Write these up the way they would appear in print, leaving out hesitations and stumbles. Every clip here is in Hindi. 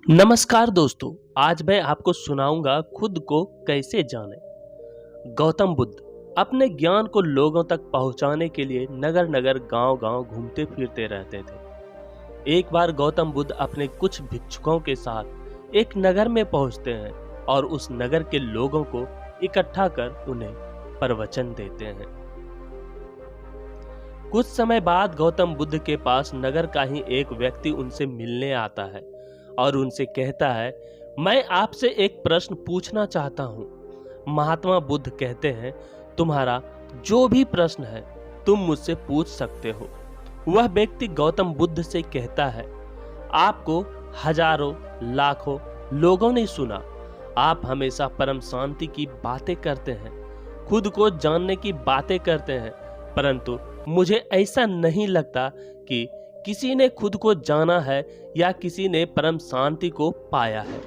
नमस्कार दोस्तों। आज मैं आपको सुनाऊंगा खुद को कैसे जाने। गौतम बुद्ध अपने ज्ञान को लोगों तक पहुंचाने के लिए नगर नगर गांव गांव घूमते फिरते रहते थे। एक बार गौतम बुद्ध अपने कुछ भिक्षुकों के साथ एक नगर में पहुंचते हैं और उस नगर के लोगों को इकट्ठा कर उन्हें प्रवचन देते हैं। कुछ समय बाद गौतम बुद्ध के पास नगर का ही एक व्यक्ति उनसे मिलने आता है और उनसे कहता है, मैं आपसे एक प्रश्न पूछना चाहता हूँ। महात्मा बुद्ध कहते हैं, तुम्हारा जो भी प्रश्न है तुम मुझसे पूछ सकते हो। वह व्यक्ति गौतम बुद्ध से कहता है, आपको हजारों लाखों लोगों ने सुना, आप हमेशा परम शांति की बातें करते हैं, खुद को जानने की बातें करते हैं, परंतु मुझे ऐसा नहीं लगता कि किसी ने खुद को जाना है या किसी ने परम शांति को पाया है।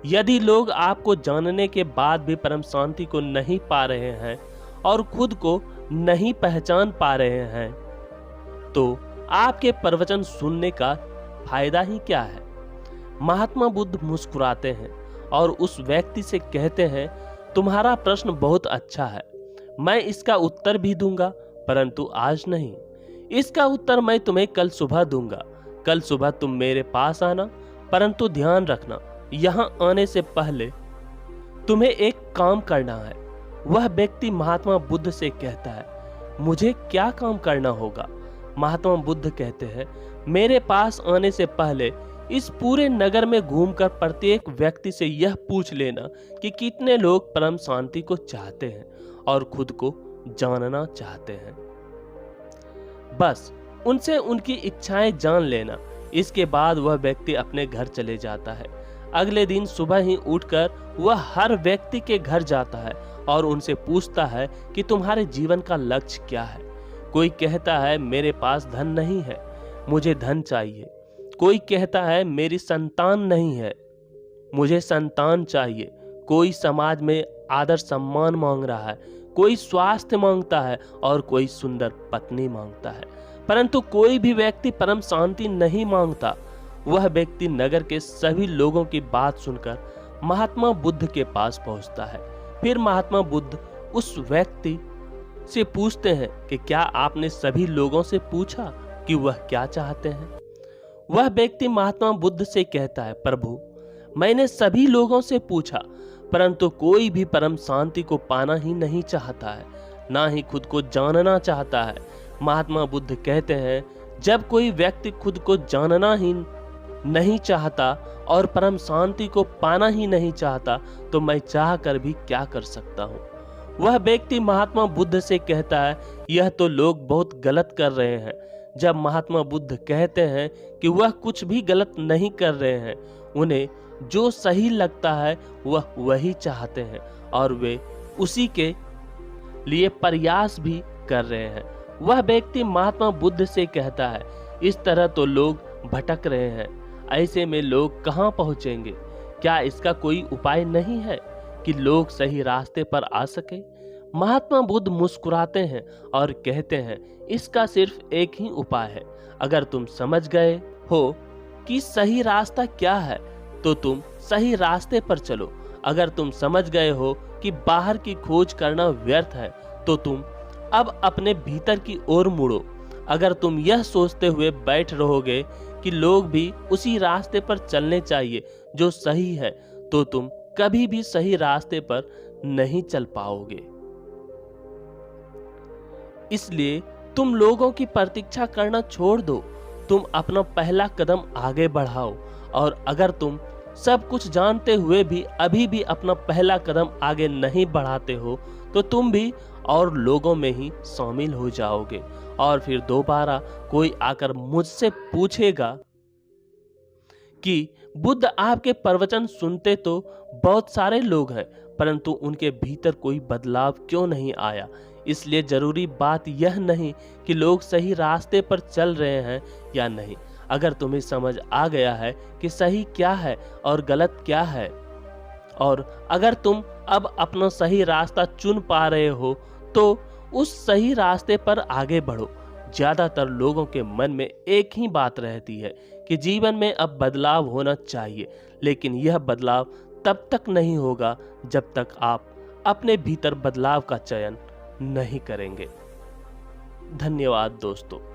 यदि लोग आपको जानने के बाद भी परम शांति को नहीं पा रहे हैं और खुद को नहीं पहचान पा रहे हैं, तो आपके प्रवचन सुनने का फायदा ही क्या है। महात्मा बुद्ध मुस्कुराते हैं और उस व्यक्ति से कहते हैं, तुम्हारा प्रश्न बहुत अच्छा है, मैं इसका उत्तर भी दूंगा, परंतु आज नहीं। इसका उत्तर मैं तुम्हें कल सुबह दूंगा। कल सुबह तुम मेरे पास आना, परंतु ध्यान रखना, यहाँ आने से पहले तुम्हें एक काम करना है। वह व्यक्ति महात्मा बुद्ध से कहता है, मुझे क्या काम करना होगा। महात्मा बुद्ध कहते हैं, मेरे पास आने से पहले इस पूरे नगर में घूमकर प्रत्येक व्यक्ति से यह पूछ लेना कि कितने लोग परम शांति को चाहते हैं और खुद को जानना चाहते हैं। बस उनसे उनकी इच्छाएं जान लेना। इसके बाद वह व्यक्ति अपने घर चले जाता है। अगले दिन सुबह ही उठकर वह हर व्यक्ति के घर जाता है और उनसे पूछता है कि तुम्हारे जीवन का लक्ष्य क्या है। कोई कहता है, मेरे पास धन नहीं है, मुझे धन चाहिए। कोई कहता है, मेरी संतान नहीं है, मुझे संतान चाहिए। कोई समाज में आदर सम्मान मांग रहा है, कोई स्वास्थ्य मांगता है और कोई सुंदर पत्नी मांगता है, परंतु कोई भी व्यक्ति परम शांति नहीं मांगता। वह व्यक्ति नगर के सभी लोगों की बात सुनकर महात्मा बुद्ध के पास पहुंचता है। फिर महात्मा बुद्ध उस व्यक्ति से पूछते हैं कि क्या आपने सभी लोगों से पूछा कि वह क्या चाहते हैं। वह व्यक्ति महात्मा बुद्ध से कहता है, प्रभु, मैंने सभी लोगों से पूछा, परंतु कोई भी परम शांति को पाना ही नहीं चाहता है, ना ही खुद को जानना चाहता है। महात्मा बुद्ध कहते हैं, जब कोई व्यक्ति खुद को जानना ही नहीं चाहता और परम शांति को पाना ही नहीं चाहता, तो मैं चाह कर भी क्या कर सकता हूँ। वह व्यक्ति महात्मा बुद्ध से कहता है, यह तो लोग बहुत गलत कर रहे हैं। जब महात्मा बुद्ध कहते हैं कि वह कुछ भी गलत नहीं कर रहे हैं, उन्हें जो सही लगता है वह वही चाहते हैं और वे उसी के लिए प्रयास भी कर रहे हैं। वह व्यक्ति महात्मा बुद्ध से कहता है, इस तरह तो लोग भटक रहे हैं, ऐसे में लोग कहाँ पहुँचेंगे। क्या इसका कोई उपाय नहीं है कि लोग सही रास्ते पर आ सके। महात्मा बुद्ध मुस्कुराते हैं और कहते हैं, इसका सिर्फ एक ही उपाय है। अगर तुम समझ गए हो कि सही रास्ता क्या है, तो तुम सही रास्ते पर चलो। अगर तुम समझ गए हो कि बाहर की खोज करना व्यर्थ है, तो तुम अब अपने भीतर की ओर मुड़ो। अगर तुम यह सोचते हुए बैठ रहोगे कि लोग भी उसी रास्ते पर चलने चाहिए जो सही है, तो तुम कभी भी सही रास्ते पर नहीं चल पाओगे। इसलिए तुम लोगों की प्रतीक्षा करना छोड़ दो, तुम अपना पहला कदम आगे बढ़ाओ। और अगर तुम सब कुछ जानते हुए भी अभी भी अपना पहला कदम आगे नहीं बढ़ाते हो, तो तुम भी और लोगों में ही शामिल हो जाओगे। और फिर दोबारा कोई आकर मुझसे पूछेगा कि बुद्ध, आपके प्रवचन सुनते तो बहुत सारे लोग हैं, परंतु उनके भीतर कोई बदलाव क्यों नहीं आया। इसलिए जरूरी बात यह नहीं कि लोग सही रास्ते पर चल रहे हैं या नहीं। अगर तुम्हें समझ आ गया है कि सही क्या है और गलत क्या है, और अगर तुम अब अपना सही रास्ता चुन पा रहे हो, तो उस सही रास्ते पर आगे बढ़ो। ज्यादातर लोगों के मन में एक ही बात रहती है कि जीवन में अब बदलाव होना चाहिए, लेकिन यह बदलाव तब तक नहीं होगा जब तक आप अपने भीतर बदलाव का चयन नहीं करेंगे। धन्यवाद दोस्तों।